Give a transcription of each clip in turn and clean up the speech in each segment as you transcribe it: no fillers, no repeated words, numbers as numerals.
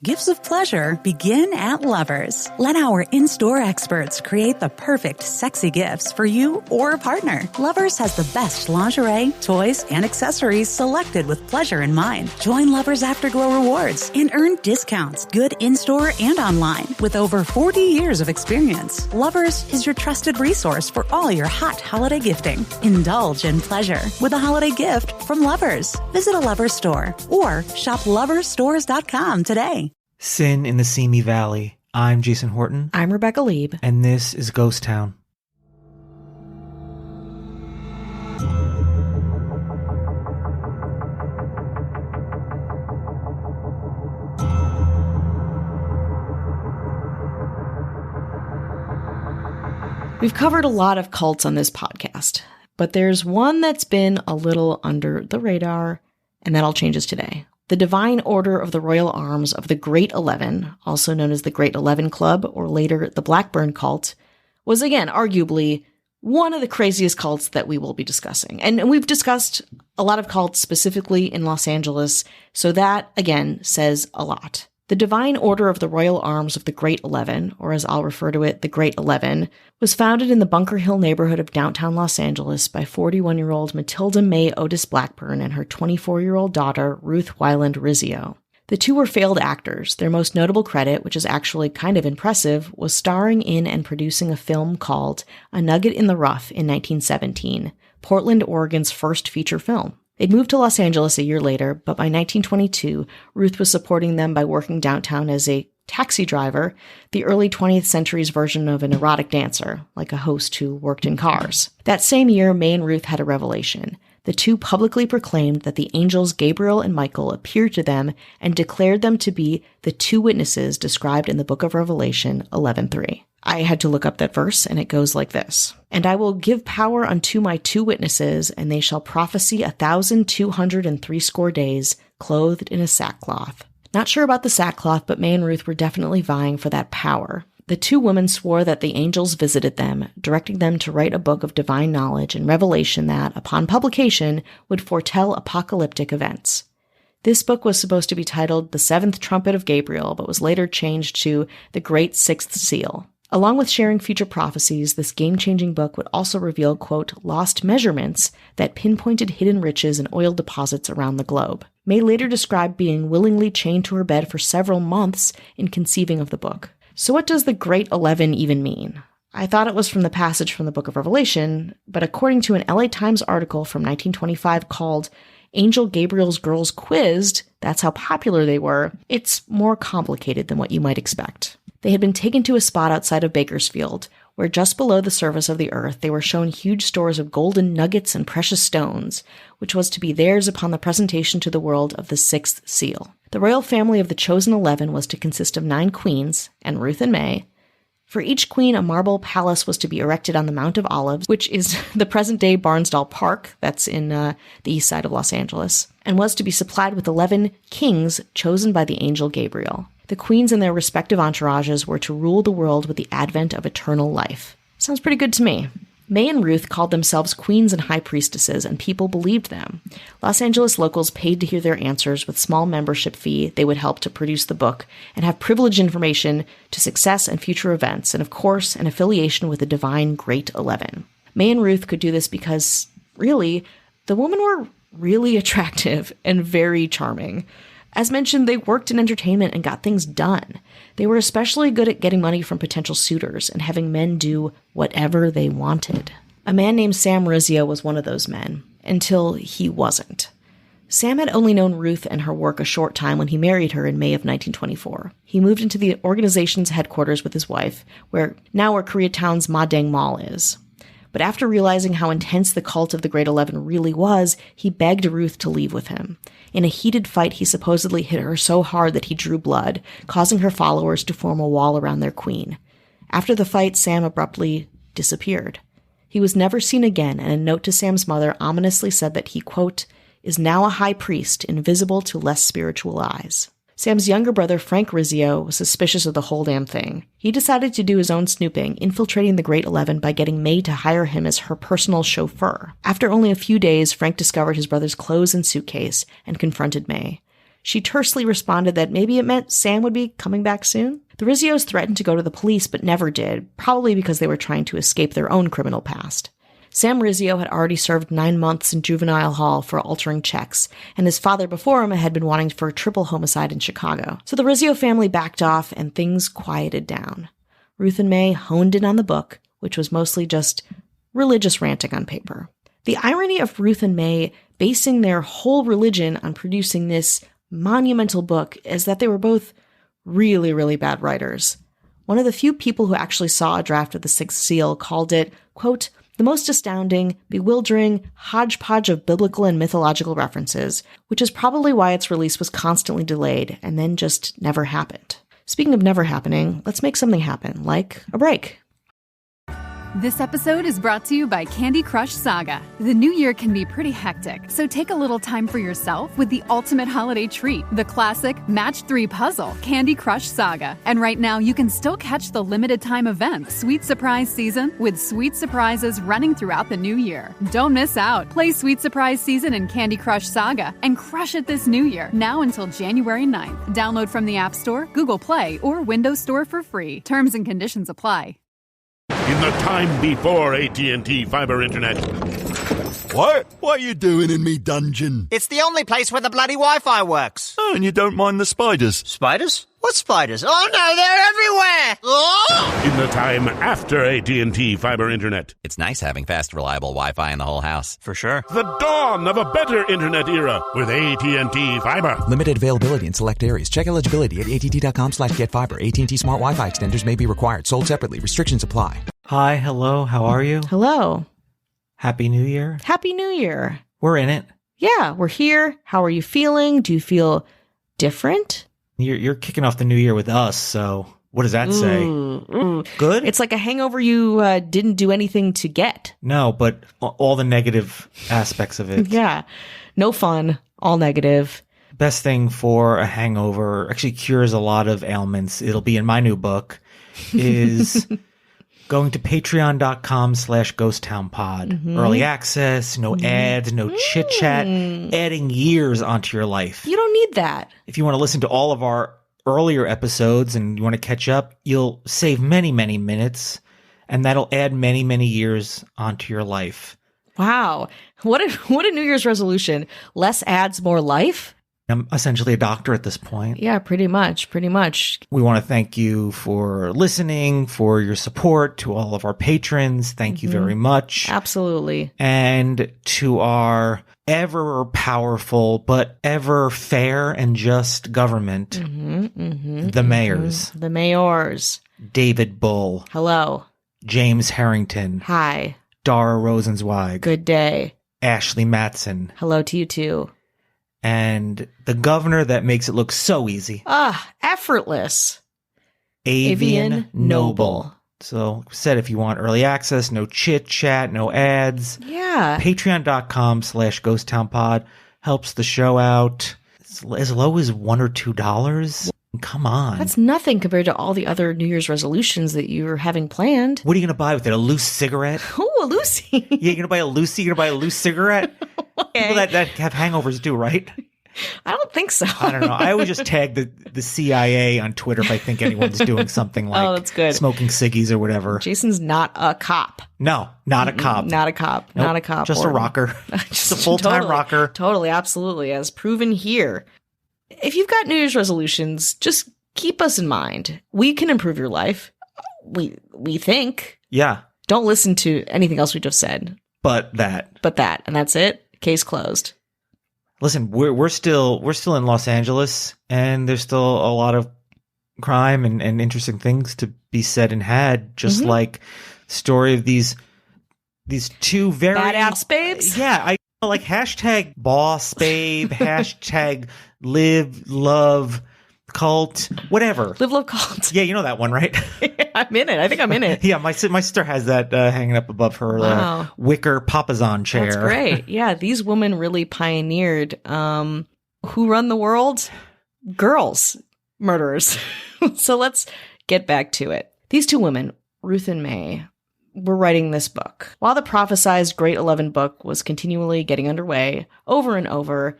Gifts of pleasure begin at Lovers. Let our in-store experts create the perfect sexy gifts for you or a partner. Lovers has the best lingerie, toys, and accessories selected with pleasure in mind. Join Lovers Afterglow Rewards and earn discounts, good in-store and online. With over 40 years of experience, Lovers is your trusted resource for all your hot holiday gifting. Indulge in pleasure with a holiday gift from Lovers. Visit a Lovers store or shop loversstores.com today. Sin in the Simi Valley. I'm Jason Horton. I'm Rebecca Lieb. And this is Ghost Town. We've covered a lot of cults on this podcast, but there's one that's been a little under the radar, and that all changes today. The Divine Order of the Royal Arms of the Great 11, also known as the Great 11 Club, or later the Blackburn Cult, was again, arguably, one of the craziest cults that we will be discussing. And we've discussed a lot of cults specifically in Los Angeles, so that, again, says a lot. The Divine Order of the Royal Arms of the Great 11, or as I'll refer to it, the Great 11, was founded in the Bunker Hill neighborhood of downtown Los Angeles by 41-year-old Matilda May Otis Blackburn and her 24-year-old daughter, Ruth Wyland Rizzio. The two were failed actors. Their most notable credit, which is actually kind of impressive, was starring in and producing a film called A Nugget in the Rough in 1917, Portland, Oregon's first feature film. They'd moved to Los Angeles a year later, but by 1922, Ruth was supporting them by working downtown as a taxi driver, the early 20th century's version of an erotic dancer, like a host who worked in cars. That same year, May and Ruth had a revelation. The two publicly proclaimed that the angels Gabriel and Michael appeared to them and declared them to be the two witnesses described in the book of Revelation 11:3. I had to look up that verse, and it goes like this. And I will give power unto my two witnesses, and they shall prophesy 1,260 days, clothed in a sackcloth. Not sure about the sackcloth, but May and Ruth were definitely vying for that power. The two women swore that the angels visited them, directing them to write a book of divine knowledge and revelation that, upon publication, would foretell apocalyptic events. This book was supposed to be titled The Seventh Trumpet of Gabriel, but was later changed to The Great Sixth Seal. Along with sharing future prophecies, this game-changing book would also reveal, quote, lost measurements that pinpointed hidden riches and oil deposits around the globe. May later described being willingly chained to her bed for several months in conceiving of the book. So what does the Great 11 even mean? I thought it was from the passage from the Book of Revelation, but according to an LA Times article from 1925 called Angel Gabriel's Girls Quizzed, that's how popular they were, it's more complicated than what you might expect. They had been taken to a spot outside of Bakersfield, where just below the surface of the earth they were shown huge stores of golden nuggets and precious stones, which was to be theirs upon the presentation to the world of the sixth seal. The royal family of the chosen 11 was to consist of 9 queens, and Ruth and May. For each queen, a marble palace was to be erected on the Mount of Olives, which is the present-day Barnsdall Park, that's in the east side of Los Angeles, and was to be supplied with 11 kings chosen by the angel Gabriel. The queens and their respective entourages were to rule the world with the advent of eternal life. Sounds pretty good to me. May and Ruth called themselves queens and high priestesses, and people believed them. Los Angeles locals paid to hear their answers with small membership fee. They would help to produce the book and have privileged information to success and future events, and of course, an affiliation with the divine Great 11. May and Ruth could do this because, really, the women were really attractive and very charming. As mentioned, they worked in entertainment and got things done. They were especially good at getting money from potential suitors and having men do whatever they wanted. A man named Sam Rizzio was one of those men, until he wasn't. Sam had only known Ruth and her work a short time when he married her in May of 1924. He moved into the organization's headquarters with his wife, where Koreatown's Ma Dang Mall is. But after realizing how intense the cult of the Great 11 really was, he begged Ruth to leave with him. In a heated fight, he supposedly hit her so hard that he drew blood, causing her followers to form a wall around their queen. After the fight, Sam abruptly disappeared. He was never seen again, and a note to Sam's mother ominously said that he, quote, is now a high priest, invisible to less spiritual eyes. Sam's younger brother, Frank Rizzio, was suspicious of the whole damn thing. He decided to do his own snooping, infiltrating the Great 11 by getting May to hire him as her personal chauffeur. After only a few days, Frank discovered his brother's clothes and suitcase and confronted May. She tersely responded that maybe it meant Sam would be coming back soon. The Rizzios threatened to go to the police but never did, probably because they were trying to escape their own criminal past. Sam Rizzio had already served 9 months in juvenile hall for altering checks, and his father before him had been wanting for a triple homicide in Chicago. So the Rizzio family backed off and things quieted down. Ruth and May honed in on the book, which was mostly just religious ranting on paper. The irony of Ruth and May basing their whole religion on producing this monumental book is that they were both really, really bad writers. One of the few people who actually saw a draft of The Sixth Seal called it, quote, the most astounding, bewildering hodgepodge of biblical and mythological references, which is probably why its release was constantly delayed and then just never happened. Speaking of never happening, let's make something happen, like a break. This episode is brought to you by Candy Crush Saga. The new year can be pretty hectic, so take a little time for yourself with the ultimate holiday treat, the classic Match 3 puzzle, Candy Crush Saga. And right now, you can still catch the limited time event, Sweet Surprise Season, with sweet surprises running throughout the new year. Don't miss out. Play Sweet Surprise Season in Candy Crush Saga and crush it this new year, now until January 9th. Download from the App Store, Google Play, or Windows Store for free. Terms and conditions apply. In the time before AT&T fiber internet. What? What are you doing in me dungeon? It's the only place where the bloody Wi-Fi works. Oh, and you don't mind the spiders? Spiders? What spiders? Oh no, they're everywhere! Oh! In the time after AT&T fiber internet. It's nice having fast, reliable Wi-Fi in the whole house. For sure. The dawn of a better internet era with AT&T fiber. Limited availability in select areas. Check eligibility at att.com/getfiber. AT&T Smart Wi-Fi extenders may be required. Sold separately. Restrictions apply. Hi, hello, how are you? Hello. Happy New Year. Happy New Year. We're in it. Yeah, we're here. How are you feeling? Do you feel different? You're kicking off the new year with us, so what does that say? Good? It's like a hangover you didn't do anything to get. No, but all the negative aspects of it. Yeah. No fun. All negative. Best thing for a hangover, actually cures a lot of ailments. It'll be in my new book, is going to patreon.com/ghosttownpod. Early access, no ads, no chit chat, adding years onto your life. You don't need that. If you want to listen to all of our earlier episodes and you want to catch up, you'll save many, many minutes, and that'll add many, many years onto your life. Wow. What a New Year's resolution. Less ads, more life? I'm essentially a doctor at this point. Yeah, pretty much. Pretty much. We want to thank you for listening, for your support, to all of our patrons. Thank you very much. Absolutely. And to our ever powerful but ever fair and just government, the mayors. The mayors. David Bull. Hello. James Harrington. Hi. Dara Rosenzweig. Good day. Ashley Matson. Hello to you too. And the governor that makes it look so easy. Effortless. Avian Noble. So said if you want early access, no chit chat, no ads. Yeah. Patreon.com/ghosttownpod helps the show out. As low as $1 or $2. Come on. That's nothing compared to all the other New Year's resolutions that you're having planned. What are you going to buy with it? A loose cigarette? Oh, a Lucy. Yeah, you're going to buy a Lucy? You're going to buy a loose cigarette? Okay. People that have hangovers do, right? I don't think so. I don't know. I always just tag the CIA on Twitter if I think anyone's doing something like that's good. Smoking ciggies or whatever. Jason's not a cop. No, not a cop. Not a cop. Nope, not a cop. Just a rocker. Just a full-time rocker. Totally, absolutely, as proven here. If you've got New Year's resolutions, just keep us in mind. We can improve your life. We think. Yeah. Don't listen to anything else we just said. But that. And that's it. Case closed. Listen, we're still in Los Angeles, and there's still a lot of crime and interesting things to be said and had. Just like story of these two very badass babes. Yeah, I like hashtag boss babe, hashtag live love cult, whatever. Live love cult. Yeah, you know that one, right? I'm in it. I think I'm in it. Yeah, my sister has that hanging up above her wicker papasan chair. That's great. Yeah, these women really pioneered. Who run the world? Girls. Murderers. So let's get back to it. These two women, Ruth and May, were writing this book. While the prophesized Great 11 book was continually getting underway, over and over,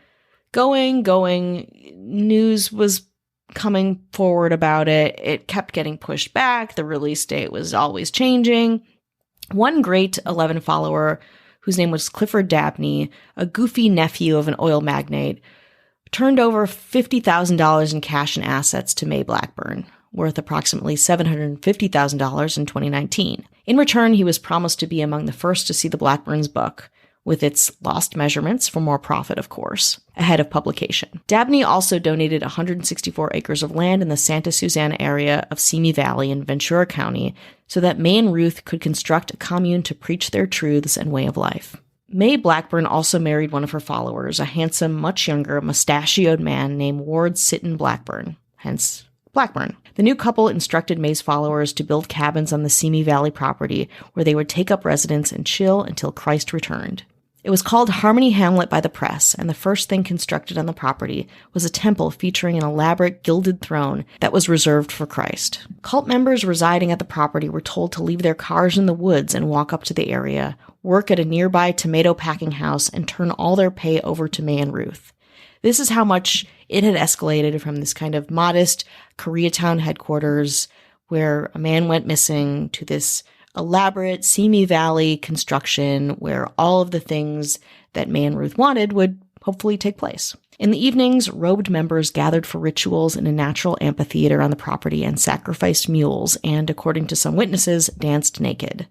Going. News was coming forward about it. It kept getting pushed back. The release date was always changing. One great 11 follower, whose name was Clifford Dabney, a goofy nephew of an oil magnate, turned over $50,000 in cash and assets to May Blackburn, worth approximately $750,000 in 2019. In return, he was promised to be among the first to see the Blackburns' book, with its lost measurements for more profit, of course, ahead of publication. Dabney also donated 164 acres of land in the Santa Susana area of Simi Valley in Ventura County so that May and Ruth could construct a commune to preach their truths and way of life. May Blackburn also married one of her followers, a handsome, much younger, mustachioed man named Ward Sitton Blackburn, hence Blackburn. The new couple instructed May's followers to build cabins on the Simi Valley property where they would take up residence and chill until Christ returned. It was called Harmony Hamlet by the press, and the first thing constructed on the property was a temple featuring an elaborate gilded throne that was reserved for Christ. Cult members residing at the property were told to leave their cars in the woods and walk up to the area, work at a nearby tomato packing house, and turn all their pay over to May and Ruth. This is how much it had escalated from this kind of modest Koreatown headquarters where a man went missing to this elaborate Simi Valley construction where all of the things that May and Ruth wanted would hopefully take place. In the evenings, robed members gathered for rituals in a natural amphitheater on the property and sacrificed mules and, according to some witnesses, danced naked.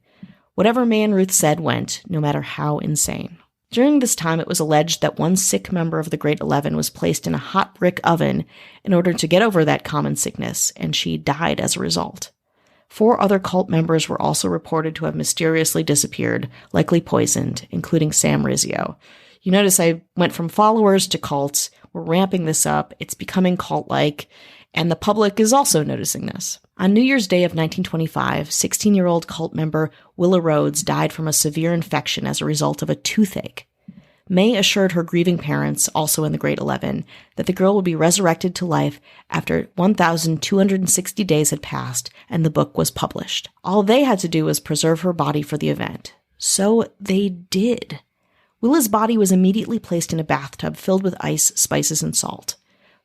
Whatever May and Ruth said went, no matter how insane. During this time, it was alleged that one sick member of the Great 11 was placed in a hot brick oven in order to get over that common sickness, and she died as a result. 4 other cult members were also reported to have mysteriously disappeared, likely poisoned, including Sam Rizzio. You notice I went from followers to cults. We're ramping this up. It's becoming cult-like, and the public is also noticing this. On New Year's Day of 1925, 16-year-old cult member Willa Rhodes died from a severe infection as a result of a toothache. May assured her grieving parents, also in the Great 11, that the girl would be resurrected to life after 1,260 days had passed and the book was published. All they had to do was preserve her body for the event. So they did. Willa's body was immediately placed in a bathtub filled with ice, spices, and salt.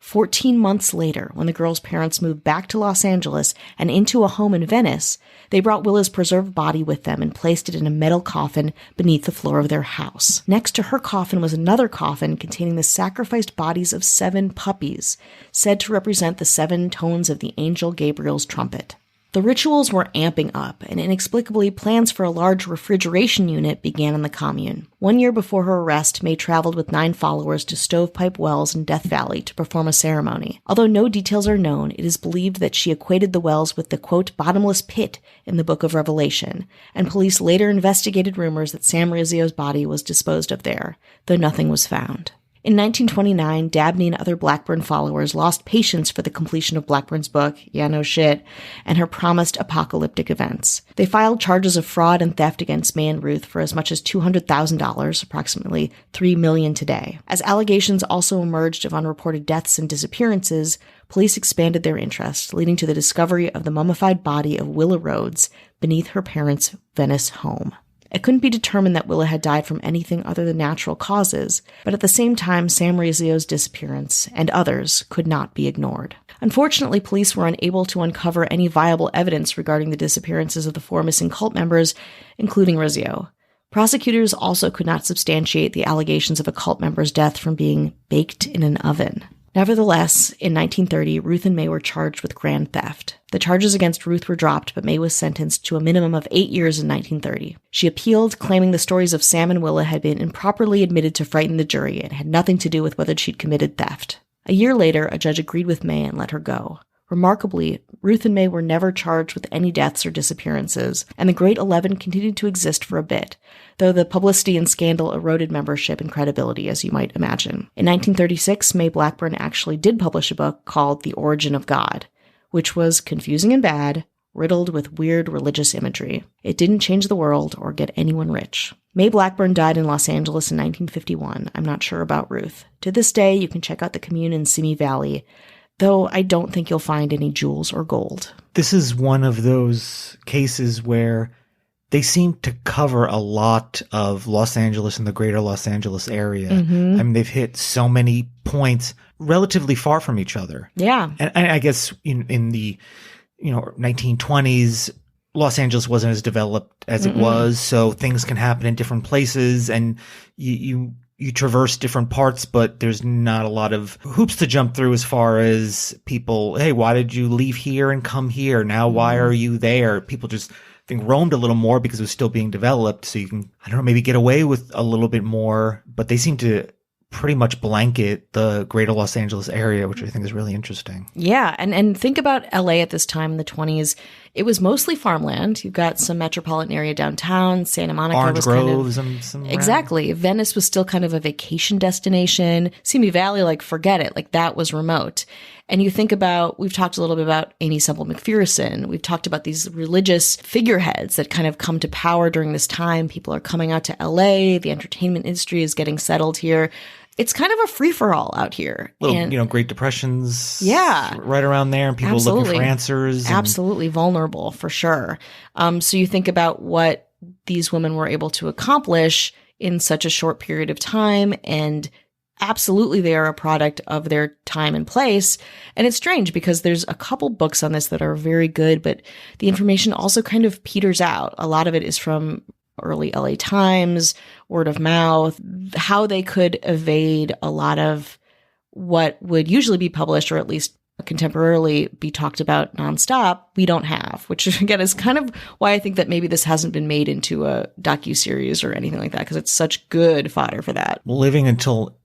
14 months later, when the girl's parents moved back to Los Angeles and into a home in Venice, they brought Willa's preserved body with them and placed it in a metal coffin beneath the floor of their house. Next to her coffin was another coffin containing the sacrificed bodies of 7 puppies, said to represent the 7 tones of the angel Gabriel's trumpet. The rituals were amping up, and inexplicably, plans for a large refrigeration unit began in the commune. 1 year before her arrest, May traveled with 9 followers to Stovepipe Wells in Death Valley to perform a ceremony. Although no details are known, it is believed that she equated the wells with the, quote, bottomless pit in the Book of Revelation, and police later investigated rumors that Sam Rizzio's body was disposed of there, though nothing was found. In 1929, Dabney and other Blackburn followers lost patience for the completion of Blackburn's book, yeah, no shit, and her promised apocalyptic events. They filed charges of fraud and theft against May and Ruth for as much as $200,000, approximately $3 million today. As allegations also emerged of unreported deaths and disappearances, police expanded their interest, leading to the discovery of the mummified body of Willa Rhodes beneath her parents' Venice home. It couldn't be determined that Willa had died from anything other than natural causes, but at the same time, Sam Rizzio's disappearance, and others, could not be ignored. Unfortunately, police were unable to uncover any viable evidence regarding the disappearances of the 4 missing cult members, including Rizzio. Prosecutors also could not substantiate the allegations of a cult member's death from being baked in an oven. Nevertheless, in 1930, Ruth and May were charged with grand theft. The charges against Ruth were dropped, but May was sentenced to a minimum of 8 years in 1930. She appealed, claiming the stories of Sam and Willa had been improperly admitted to frighten the jury and had nothing to do with whether she'd committed theft. A year later, a judge agreed with May and let her go. Remarkably, Ruth and May were never charged with any deaths or disappearances, and the Great 11 continued to exist for a bit, though the publicity and scandal eroded membership and credibility, as you might imagine. In 1936, May Blackburn actually did publish a book called The Origin of God, which was confusing and bad, riddled with weird religious imagery. It didn't change the world or get anyone rich. May Blackburn died in Los Angeles in 1951. I'm not sure about Ruth. To this day, you can check out the commune in Simi Valley, though I don't think you'll find any jewels or gold. This is one of those cases where they seem to cover a lot of Los Angeles and the greater Los Angeles area. I mean, they've hit so many points relatively far from each other. Yeah. And I guess in the 1920s, Los Angeles wasn't as developed as it was, so things can happen in different places, and you traverse different parts, but there's not a lot of hoops to jump through as far as people, hey, why did you leave here and come here? Now why are you there? People just, I think, roamed a little more because it was still being developed, so you can, I don't know, maybe get away with a little bit more, but they seem to pretty much blanket the greater Los Angeles area, which I think is really interesting. Yeah. And think about LA at this time in the 20s. It was mostly farmland. You've got some metropolitan area downtown. Santa Monica Orange was groves kind of, and some exactly. Venice was still kind of a vacation destination. Simi Valley, like, forget it. Like, that was remote. And you think about, we've talked a little bit about Amy Semple McPherson. We've talked about these religious figureheads that kind of come to power during this time. People are coming out to LA. The entertainment industry is getting settled here. It's kind of a free-for-all out here. Little, Great Depressions. Yeah. Right around there, and people looking for answers. Absolutely vulnerable, for sure. So you think about what these women were able to accomplish in such a short period of time, and absolutely they are a product of their time and place. And it's strange because there's a couple books on this that are very good, but the information also kind of peters out. A lot of it is from early LA Times, word of mouth, how they could evade a lot of what would usually be published, or at least contemporarily be talked about nonstop, we don't have, which again is kind of why I think that maybe this hasn't been made into a docuseries or anything like that, because it's such good fodder for that. Living until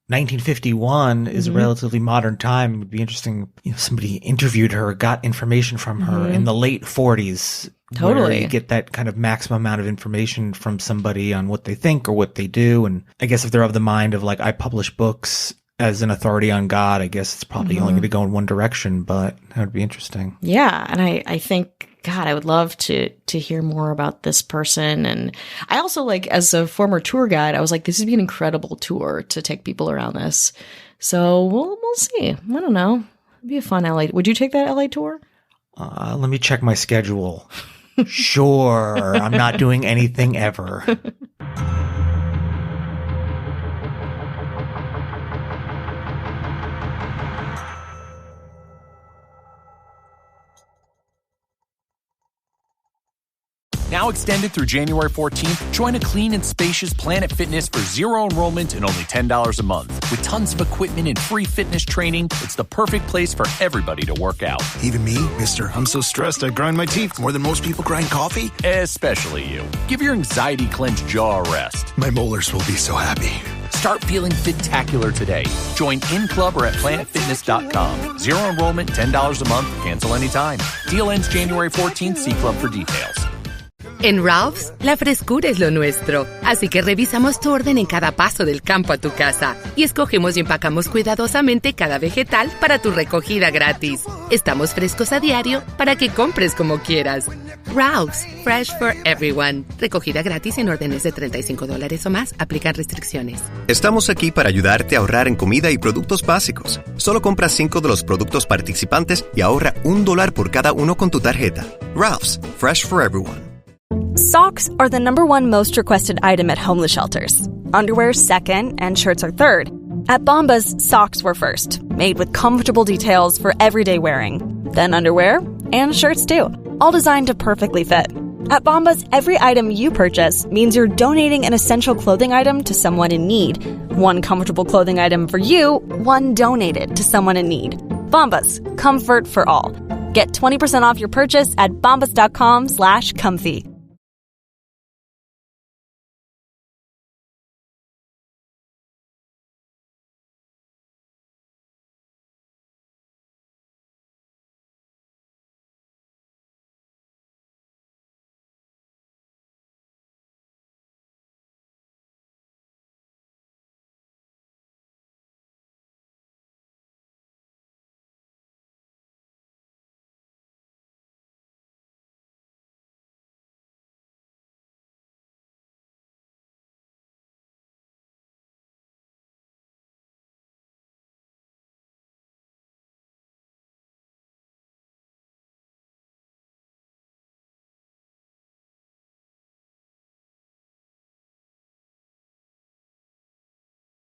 1951 is a relatively modern time. It would be interesting if somebody interviewed her, got information from her in the late 40s. Totally. Where you get that kind of maximum amount of information from somebody on what they think or what they do. And I guess if they're of the mind of, like, I publish books as an authority on God, I guess it's probably only going to go in one direction, but that would be interesting. Yeah. And I think, God, I would love to hear more about this person. And I also, like, as a former tour guide, I was like, this would be an incredible tour to take people around this. So we'll see. I don't know. It'd be a fun LA. Would you take that LA tour? Let me check my schedule. Sure, I'm not doing anything ever. Now extended through January 14th, join a clean and spacious Planet Fitness for zero enrollment and only $10 a month. With tons of equipment and free fitness training, it's the perfect place for everybody to work out. Even me, mister. I'm so stressed I grind my teeth more than most people grind coffee. Especially you. Give your anxiety-clenched jaw a rest. My molars will be so happy. Start feeling fit-tacular today. Join in club or at planetfitness.com. Zero enrollment, $10 a month, cancel anytime. Deal ends January 14th. See club for details. En Ralph's, la frescura es lo nuestro, así que revisamos tu orden en cada paso del campo a tu casa y escogemos y empacamos cuidadosamente cada vegetal para tu recogida gratis. Estamos frescos a diario para que compres como quieras. Ralph's, fresh for everyone. Recogida gratis en órdenes de $35 o más. Aplican restricciones. Estamos aquí para ayudarte a ahorrar en comida y productos básicos. Solo compra 5 de los productos participantes y ahorra $1 por cada uno con tu tarjeta. Ralph's, fresh for everyone. Socks are the #1 most requested item at homeless shelters. Underwear second, and shirts are third. At Bombas, socks were first, made with comfortable details for everyday wearing. Then underwear, and shirts too, all designed to perfectly fit. At Bombas, every item you purchase means you're donating an essential clothing item to someone in need. One comfortable clothing item for you, one donated to someone in need. Bombas, comfort for all. Get 20% off your purchase at bombas.com/comfy.